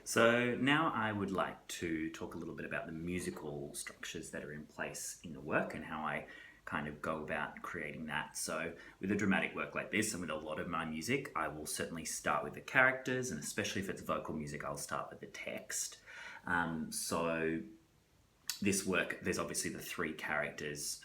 So now I would like to talk a little bit about the musical structures that are in place in the work and how I kind of go about creating that. So with a dramatic work like this and with a lot of my music, I will certainly start with the characters, and especially if it's vocal music, I'll start with the text. So this work, there's obviously the three characters,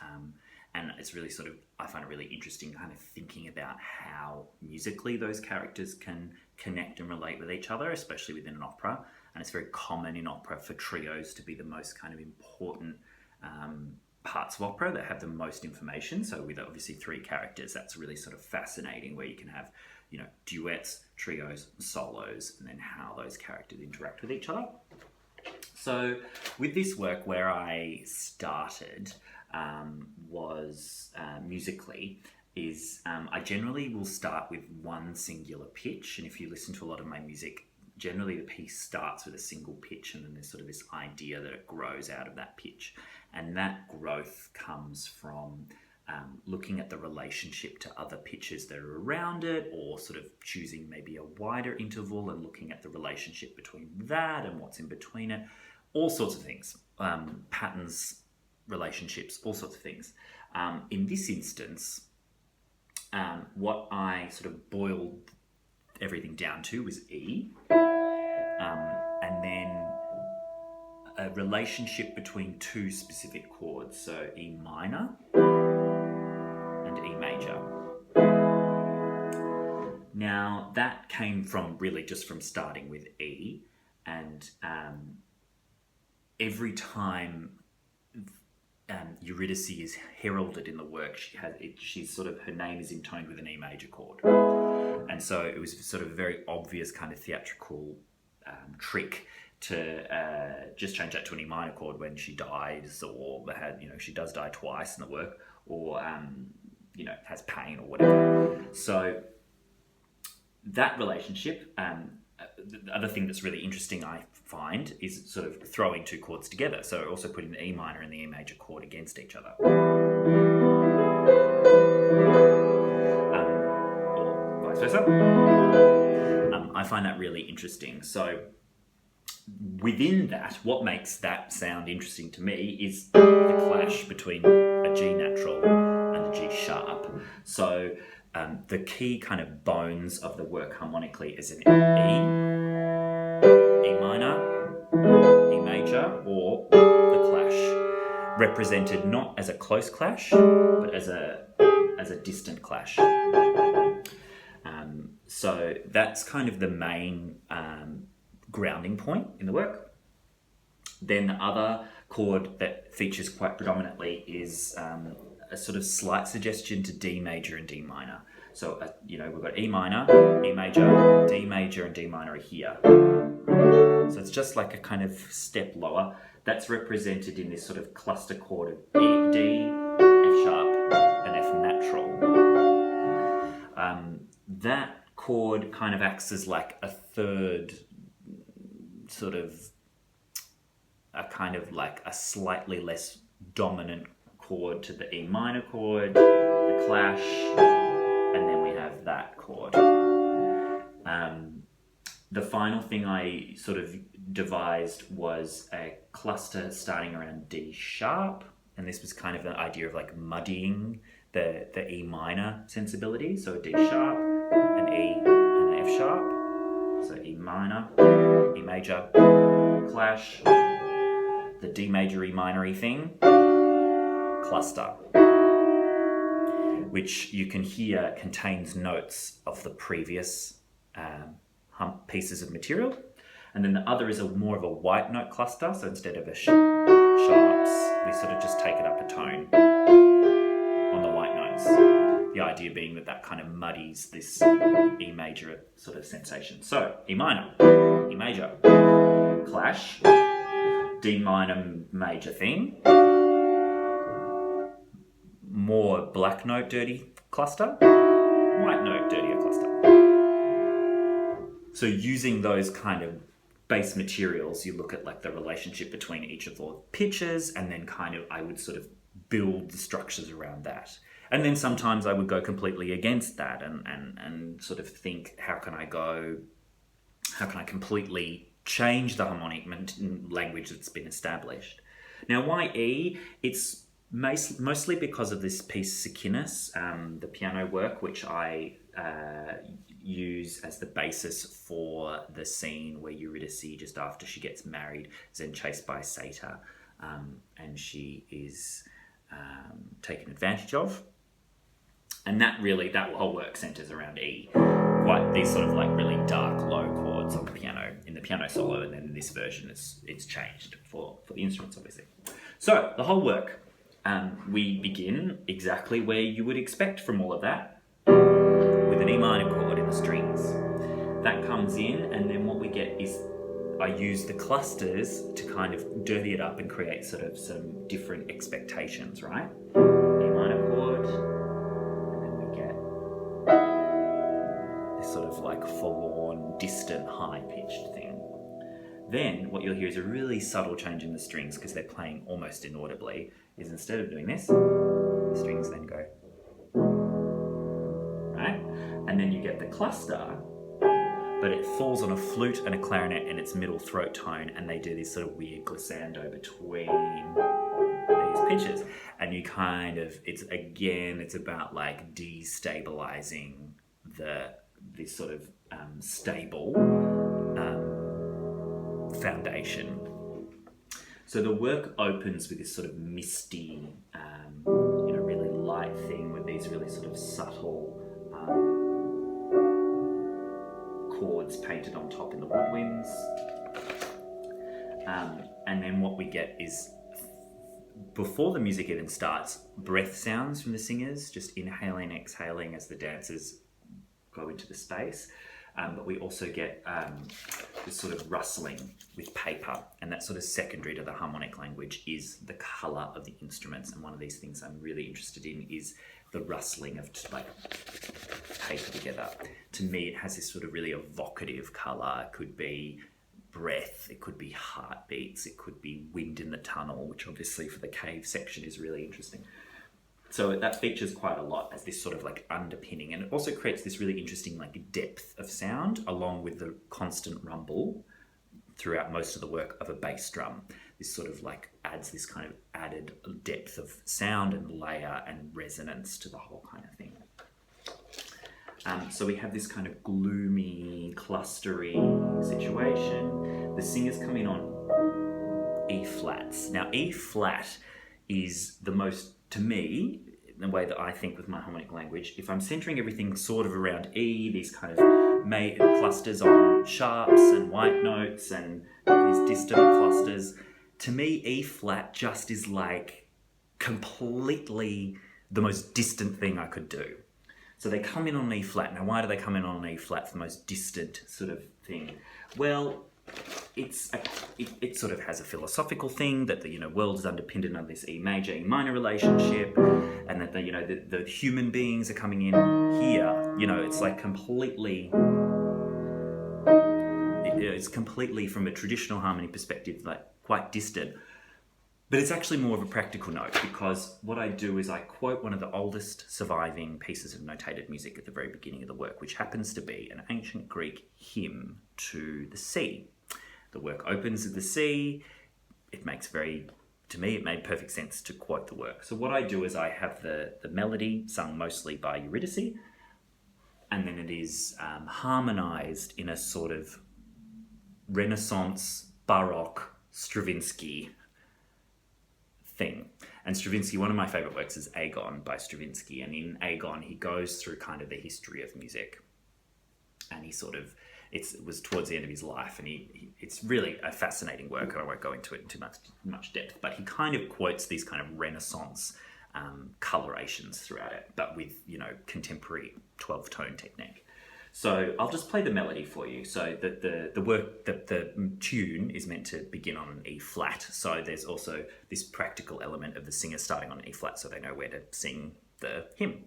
and it's really I find it really interesting kind of thinking about how musically those characters can connect and relate with each other, especially within an opera. And it's very common in opera for trios to be the most kind of important parts of opera that have the most information. So with obviously three characters, that's really sort of fascinating, where you can have, duets, trios, solos, and then how those characters interact with each other. So with this work, where I started was musically, I generally will start with one singular pitch. And if you listen to a lot of my music, generally the piece starts with a single pitch, and then there's sort of this idea that it grows out of that pitch. And that growth comes from looking at the relationship to other pitches that are around it, or sort of choosing maybe a wider interval and looking at the relationship between that and what's in between it. All sorts of things, patterns, relationships, all sorts of things. In this instance, what I sort of boiled everything down to was E, and then a relationship between two specific chords, so E minor and E major. Now that came from really just from starting with E, and every time Eurydice is heralded in the work, she's sort of, her name is intoned with an E major chord. And so it was sort of a very obvious kind of theatrical trick to just change that to an E minor chord when she dies, or she does die twice in the work, or has pain or whatever. So that relationship, the other thing that's really interesting, I find, is sort of throwing two chords together. So also putting the E minor and the E major chord against each other. Or vice versa. I find that really interesting. So within that, what makes that sound interesting to me is the clash between a G natural and a G sharp. So the key kind of bones of the work harmonically is an E minor, E major, or the clash, represented not as a close clash, but as a distant clash. So that's kind of the main grounding point in the work. Then the other chord that features quite predominantly is a sort of slight suggestion to D major and D minor. So, we've got E minor, E major, D major, and D minor are here. So it's just like a kind of step lower. That's represented in this sort of cluster chord of E, D, F sharp, and F natural. That chord kind of acts as like a third sort of a slightly less dominant chord to the E minor chord, the clash, and then we have that chord. The final thing I sort of devised was a cluster starting around D sharp, and this was kind of an idea of like muddying the E minor sensibility. So D sharp, an E, and an F sharp. So E minor, E major, clash, the D major, E minor thing, cluster, which you can hear contains notes of the previous pieces of material. And then the other is more of a white note cluster. So instead of a sharps, we sort of just take it up a tone on the white notes. The idea being that kind of muddies this E major sort of sensation. So E minor, E major, clash, D minor major thing, more black note dirty cluster, white note dirtier cluster. So using those kind of base materials, you look at like the relationship between each of the pitches, and then kind of I would sort of build the structures around that. And then sometimes I would go completely against that and sort of think, how can I completely change the harmonic language that's been established. Now, why E? It's mostly because of this piece Sikinnis, the piano work, which I use as the basis for the scene where Eurydice, just after she gets married, is then chased by Satyr, and she is taken advantage of. And that whole work centres around E. Quite these sort of like really dark, low chords on the piano, in the piano solo, and then in this version it's changed for the instruments, obviously. So the whole work, we begin exactly where you would expect from all of that, with an E minor chord in the strings. That comes in, and then what we get is I use the clusters to kind of dirty it up and create sort of some different expectations, right? E minor chord, and then we get this sort of like forlorn, distant, high-pitched thing. Then what you'll hear is a really subtle change in the strings, because they're playing almost inaudibly, is instead of doing this, the strings then go, right? And then you get the cluster, but it falls on a flute and a clarinet in its middle throat tone, and they do this sort of weird glissando between these pitches. And you kind of, it's about like destabilizing this sort of stable foundation. So the work opens with this sort of misty, really light thing with these really sort of subtle chords painted on top in the woodwinds. And then what we get is, before the music even starts, breath sounds from the singers, just inhaling, exhaling as the dancers go into the space. But we also get this sort of rustling with paper, and that's sort of secondary to the harmonic language is the colour of the instruments. And one of these things I'm really interested in is the rustling of like paper together. To me, it has this sort of really evocative colour. It could be breath, it could be heartbeats, it could be wind in the tunnel, which obviously for the cave section is really interesting. So that features quite a lot as this sort of like underpinning, and it also creates this really interesting like depth of sound, along with the constant rumble throughout most of the work of a bass drum. This sort of like adds this kind of added depth of sound and layer and resonance to the whole kind of thing. So we have this kind of gloomy, clustery situation. The singers come in on E flats. Now E flat is the most, to me, the way that I think with my harmonic language, if I'm centering everything sort of around E, these kind of clusters on sharps and white notes and these distant clusters, to me E flat just is like completely the most distant thing I could do. So they come in on E flat. Now why do they come in on E flat for the most distant sort of thing? Well, it sort of has a philosophical thing that the world is underpinned on this E major, E minor relationship, and that the human beings are coming in here. It's like completely. It's completely from a traditional harmony perspective, like quite distant. But it's actually more of a practical note, because what I do is I quote one of the oldest surviving pieces of notated music at the very beginning of the work, which happens to be an ancient Greek hymn to the sea. The work opens at the sea. It made perfect sense to quote the work. So what I do is I have the melody sung mostly by Eurydice, and then it is harmonized in a sort of Renaissance, Baroque, Stravinsky thing. And Stravinsky, one of my favorite works is Agon by Stravinsky. And in Agon, he goes through kind of the history of music. And it was towards the end of his life. And it's really a fascinating work. I won't go into it in too much depth, but he kind of quotes these kind of Renaissance colorations throughout it, but with, contemporary 12-tone technique. So I'll just play the melody for you. So the tune is meant to begin on an E flat. So there's also this practical element of the singer starting on an E flat, so they know where to sing the hymn.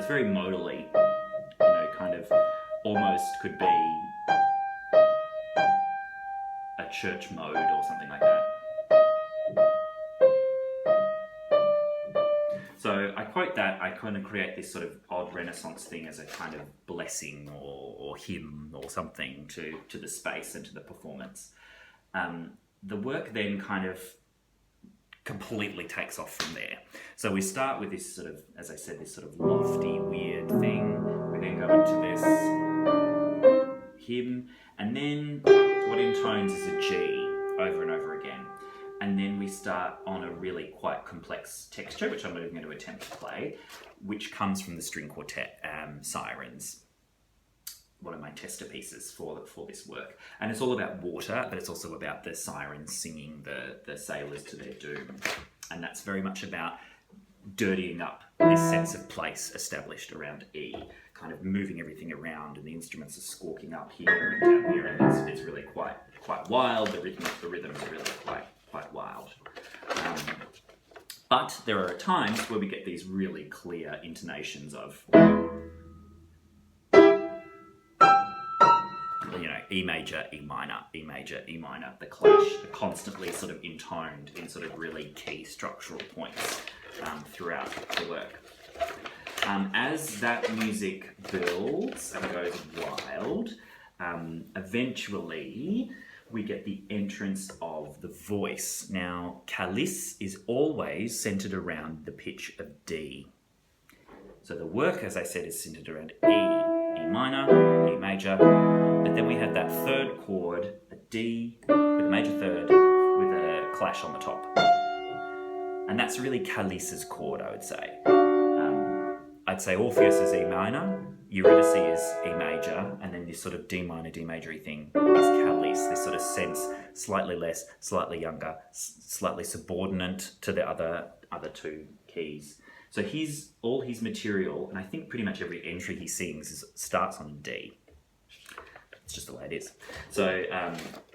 it's very modally, kind of almost could be a church mode or something like that. So I quote that, I kind of create this sort of odd Renaissance thing as a kind of blessing or hymn or something to the space and to the performance. The work then kind of completely takes off from there. So we start with this sort of, as I said, this sort of lofty, weird thing. We then go into this hymn, and then what intones is a G over and over again. And then we start on a really quite complex texture, which I'm not even going to attempt to play, which comes from the string quartet, Sirens, one of my tester pieces for this work. And it's all about water, but it's also about the sirens singing the sailors to their doom. And that's very much about dirtying up this sense of place established around E, kind of moving everything around, and the instruments are squawking up here and down here, and it's really quite wild. The rhythms are really quite wild. But there are times where we get these really clear intonations of, E major, E minor, E major, E minor. The clash are constantly sort of intoned in sort of really key structural points throughout the work. As that music builds and goes wild, eventually we get the entrance of the voice. Now, Calice is always centered around the pitch of D. So the work, as I said, is centered around E, E minor, E major, but then we have that third chord, a D with a major third with a clash on the top. And that's really Calice's chord, I would say. I'd say Orpheus is E minor, Eurydice is E major, and then this sort of D minor, D major-y thing is Calice, this sort of sense, slightly less, slightly younger, slightly subordinate to the other two keys. So all his material, and I think pretty much every entry he sings starts on D. It's just the way it is. So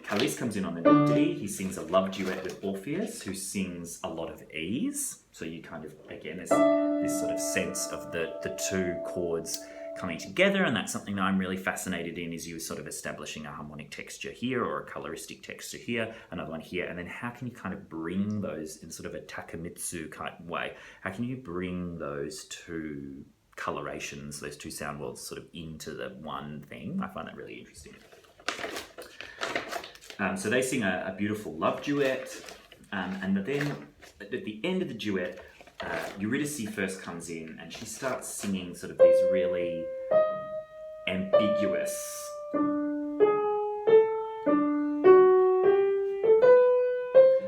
Calice comes in on the D. He sings a love duet with Orpheus, who sings a lot of E's. So you kind of, again, there's this sort of sense of the two chords coming together, and that's something that I'm really fascinated in, is you sort of establishing a harmonic texture here or a coloristic texture here, another one here, and then how can you kind of bring those in sort of a Takemitsu kind of way? How can you bring those two colorations, those two sound worlds sort of into the one thing? I find that really interesting. So they sing a beautiful love duet, and then at the end of the duet, Eurydice first comes in and she starts singing sort of these really ambiguous,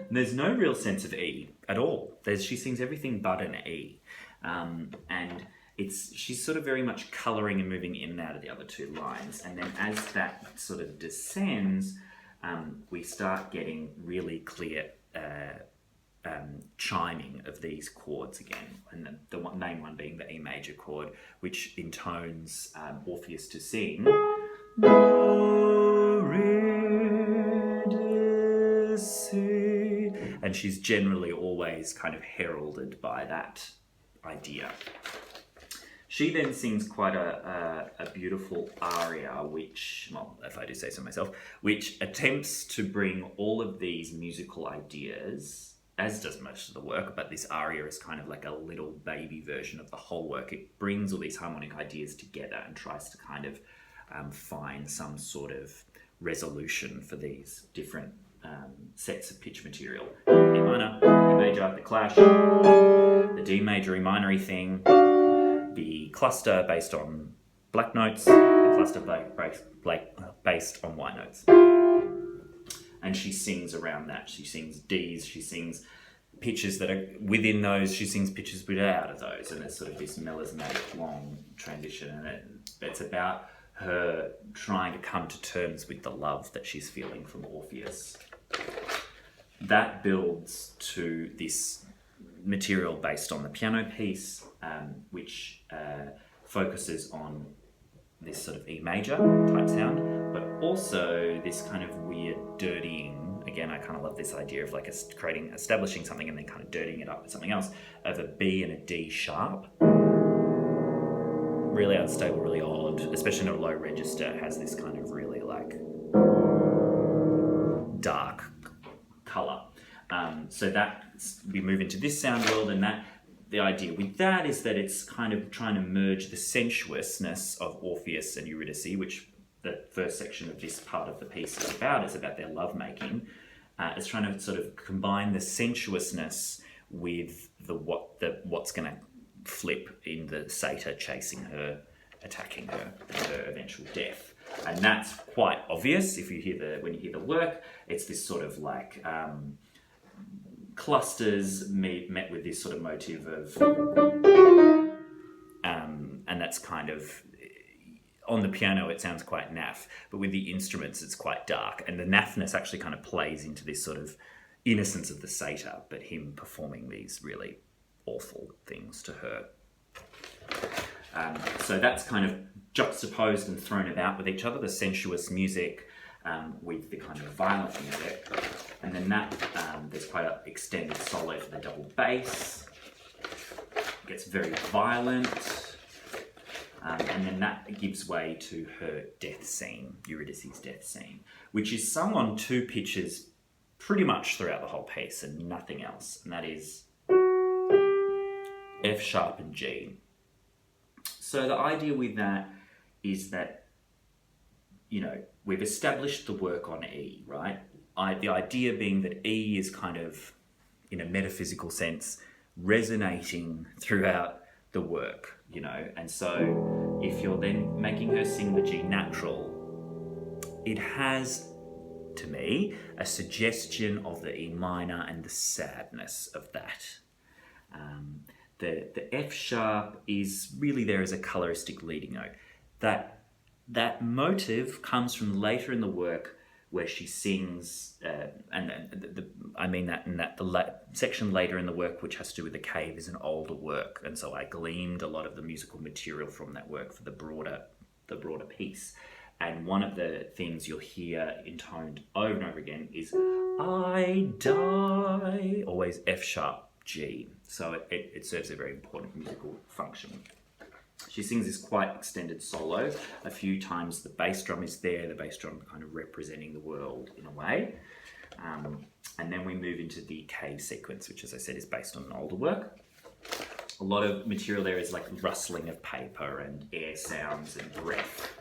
and there's no real sense of E at all. She sings everything but an E, and she's sort of very much colouring and moving in and out of the other two lines. And then as that sort of descends, we start getting really clear chiming of these chords again, and the main one being the E major chord, which intones Orpheus to sing Eurydice, and she's generally always kind of heralded by that idea. She then sings quite a beautiful aria, which, well, if I do say so myself, which attempts to bring all of these musical ideas, as does most of the work, but this aria is kind of like a little baby version of the whole work. It brings all these harmonic ideas together and tries to kind of find some sort of resolution for these different sets of pitch material. E minor, E major, the clash, the D major, E minor thing, the cluster based on black notes, the cluster based on white notes. And she sings around that. She sings Ds, she sings pitches that are within those, she sings pitches out of those, and it's sort of this melismatic long transition, and it's about her trying to come to terms with the love that she's feeling from Orpheus. That builds to this material based on the piano piece, which focuses on this sort of E major type sound, but also this kind of weird dirtying. Again, I kind of love this idea of like establishing something and then kind of dirtying it up with something else, of a B and a D sharp. And then as that sort of descends, we start getting really clear chiming of these chords. So really unstable, really odd, especially in a low register. It has this kind of really like dark color. So that we move into this sound world, and that the idea with that is that it's kind of trying to merge the sensuousness of Orpheus and Eurydice, which the first section of this part of the piece is about. It's about their lovemaking. It's trying to sort of combine the sensuousness with what's going to flip in the satyr chasing her, attacking her, and her eventual death. And that's quite obvious if you hear when you hear the work. It's this sort of like clusters met with this sort of motive of, and that's kind of, on the piano it sounds quite naff, but with the instruments it's quite dark, and the naffness actually kind of plays into this sort of innocence of the satyr, but him performing these really awful things to her. So that's kind of juxtaposed and thrown about with each other, the sensuous music with the kind of violent music. And then that, there's quite an extended solo for the double bass. It gets very violent. And then that gives way to her death scene, Eurydice's death scene, which is sung on two pitches pretty much throughout the whole piece and nothing else. And that is F sharp and G. So the idea with that is that, you know, we've established the work on E, right? The idea being that E is kind of, in a metaphysical sense, resonating throughout the work, you know. And so if you're then making her sing the G natural, it has, to me, a suggestion of the E minor and the sadness of that. The F sharp is really there as a coloristic leading note. That motive comes from later in the work where she sings, I mean that in that section later in the work which has to do with the cave is an older work, and so I gleaned a lot of the musical material from that work for the broader piece. And one of the things you'll hear intoned over and over again is I die, always F sharp G. So it serves a very important musical function. She sings this quite extended solo. A few times the bass drum is there, the bass drum kind of representing the world in a way. And then we move into the cave sequence, which, as I said, is based on an older work. A lot of material there is like rustling of paper and air sounds and breath.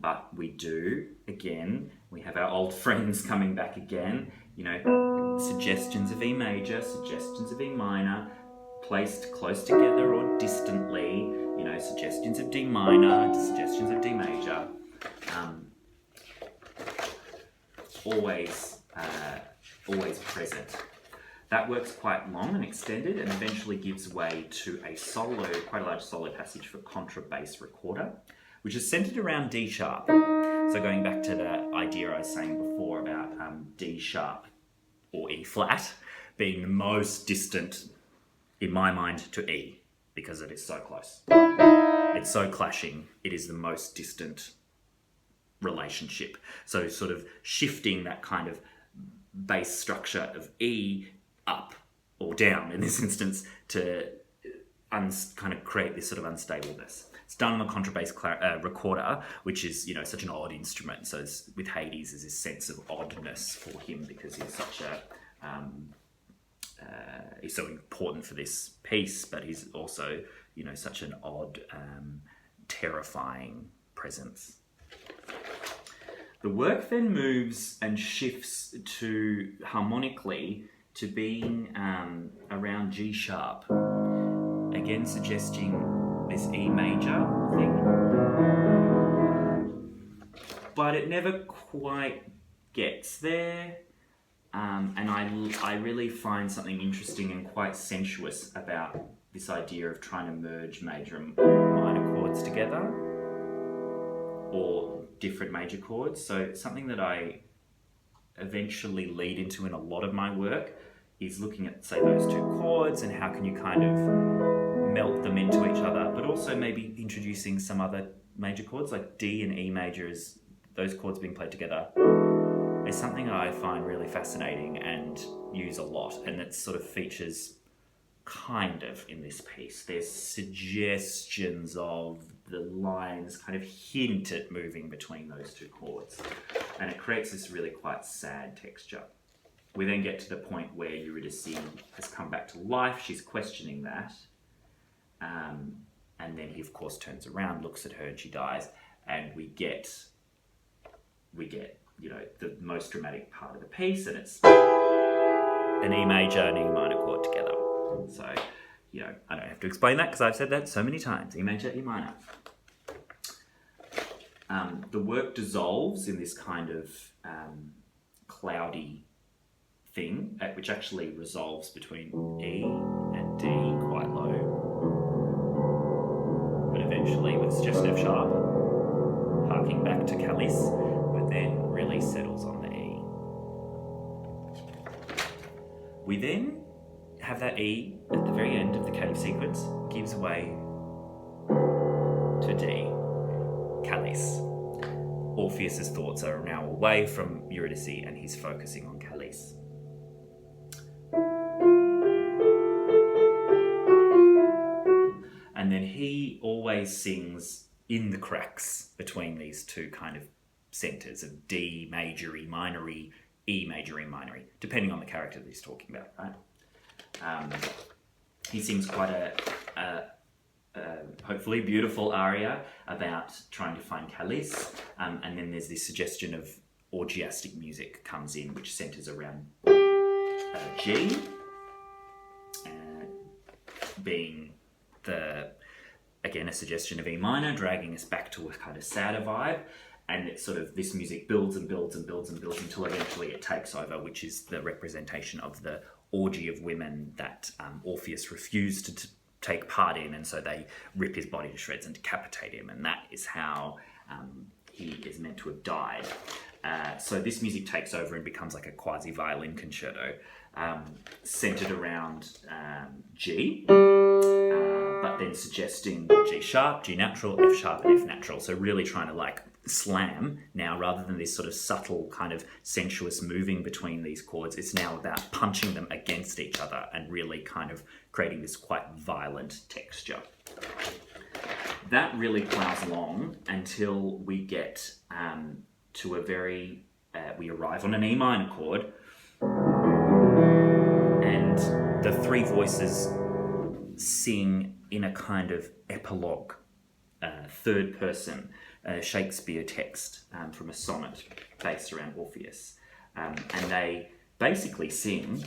But we do, again, we have our old friends coming back again, you know, suggestions of E major, suggestions of E minor, placed close together or distantly, you know, suggestions of D minor, suggestions of D major, always present. That works quite long and extended, and eventually gives way to a solo, quite a large solo passage for contrabass recorder, which is centered around D sharp. So going back to the idea I was saying before about D sharp or E flat being the most distant, in my mind, to E, because it is so close. It's so clashing, it is the most distant relationship. So sort of shifting that kind of bass structure of E up or down, in this instance, to kind of create this sort of unstableness. It's done on a contrabass recorder, which is, you know, such an odd instrument. So with Hades, there's this sense of oddness for him because he's such a... he's so important for this piece, but he's also, you know, such an odd, terrifying presence. The work then moves and shifts to harmonically to being around G sharp, again suggesting this E major thing, but it never quite gets there. And I really find something interesting and quite sensuous about this idea of trying to merge major and minor chords together, or different major chords. So something that I eventually lead into in a lot of my work is looking at, say, those two chords and how can you kind of melt them into each other, but also maybe introducing some other major chords like D and E major, as those chords being played together, is something I find really fascinating and use a lot, and it sort of features kind of in this piece. There's suggestions of the lines kind of hint at moving between those two chords, and it creates this really quite sad texture. We then get to the point where Eurydice has come back to life. She's questioning that, and then he of course turns around, looks at her, and she dies. And we get the most dramatic part of the piece, and it's an E major and E minor chord together. So, I don't have to explain that because I've said that so many times. E major, E minor. The work dissolves in this kind of cloudy thing, which actually resolves between E and D quite low, but eventually with just F sharp, harking back to Calice, but then really settles on the E. We then have that E at the very end of the cave sequence gives way to D, Calice. Orpheus's thoughts are now away from Eurydice and he's focusing on Calice. And then he always sings in the cracks between these two kind of centres of D major, E minor, E major, E minor, depending on the character that he's talking about, right? He sings quite a hopefully beautiful aria about trying to find Calice, and then there's this suggestion of orgiastic music comes in, which centres around G, being again a suggestion of E minor, dragging us back to a kind of sadder vibe. And it's sort of, this music builds and builds and builds and builds until eventually it takes over, which is the representation of the orgy of women that Orpheus refused to take part in, and so they rip his body to shreds and decapitate him, and that is how he is meant to have died. So this music takes over and becomes like a quasi-violin concerto, centered around G, but then suggesting G sharp, G natural, F sharp, and F natural. So really trying to like slam now, rather than this sort of subtle kind of sensuous moving between these chords. It's now about punching them against each other and really kind of creating this quite violent texture. That really plows along until we get to a very, we arrive on an E minor chord, and the three voices sing in a kind of epilogue, third person, Shakespeare text from a sonnet based around Orpheus. And they basically sing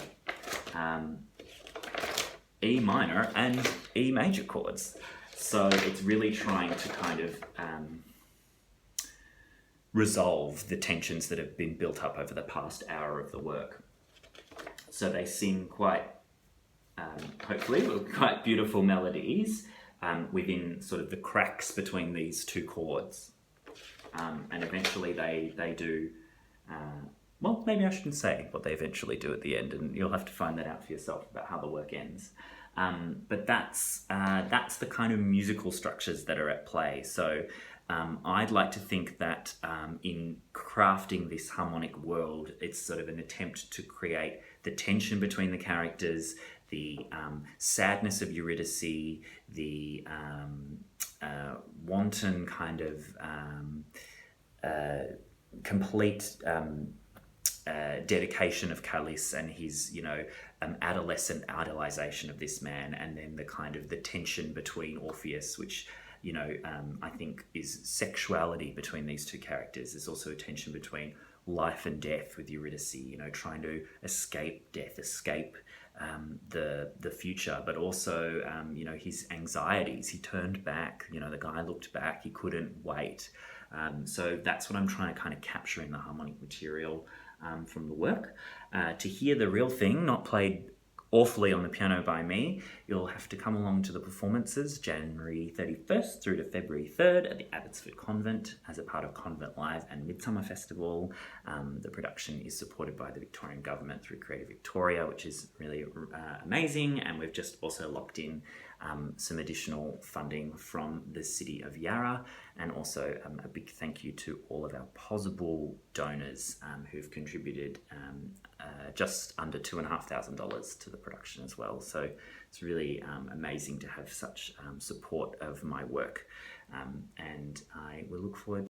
E minor and E major chords. So it's really trying to kind of resolve the tensions that have been built up over the past hour of the work. So they sing quite, hopefully, quite beautiful melodies within sort of the cracks between these two chords. And eventually they do, well, maybe I shouldn't say what they eventually do at the end, and you'll have to find that out for yourself about how the work ends. But that's the kind of musical structures that are at play. So I'd like to think that in crafting this harmonic world, it's sort of an attempt to create the tension between the characters, the sadness of Eurydice, the wanton kind of complete dedication of Calice and his, adolescent idolization of this man, and then the kind of the tension between Orpheus, which, I think is sexuality between these two characters. There's also a tension between life and death with Eurydice, trying to escape death, escape the future, but also, his anxieties. He turned back, the guy looked back, he couldn't wait. So that's what I'm trying to kind of capture in the harmonic material from the work. To hear the real thing, not played awfully on the piano by me, you'll have to come along to the performances January 31st through to February 3rd at the Abbotsford Convent as a part of Convent Live and Midsumma Festival. The production is supported by the Victorian Government through Creative Victoria, which is really amazing, and we've just also locked in some additional funding from the City of Yarra, and also a big thank you to all of our possible donors who've contributed just under $2,500 to the production as well. So it's really amazing to have such support of my work, and I will look forward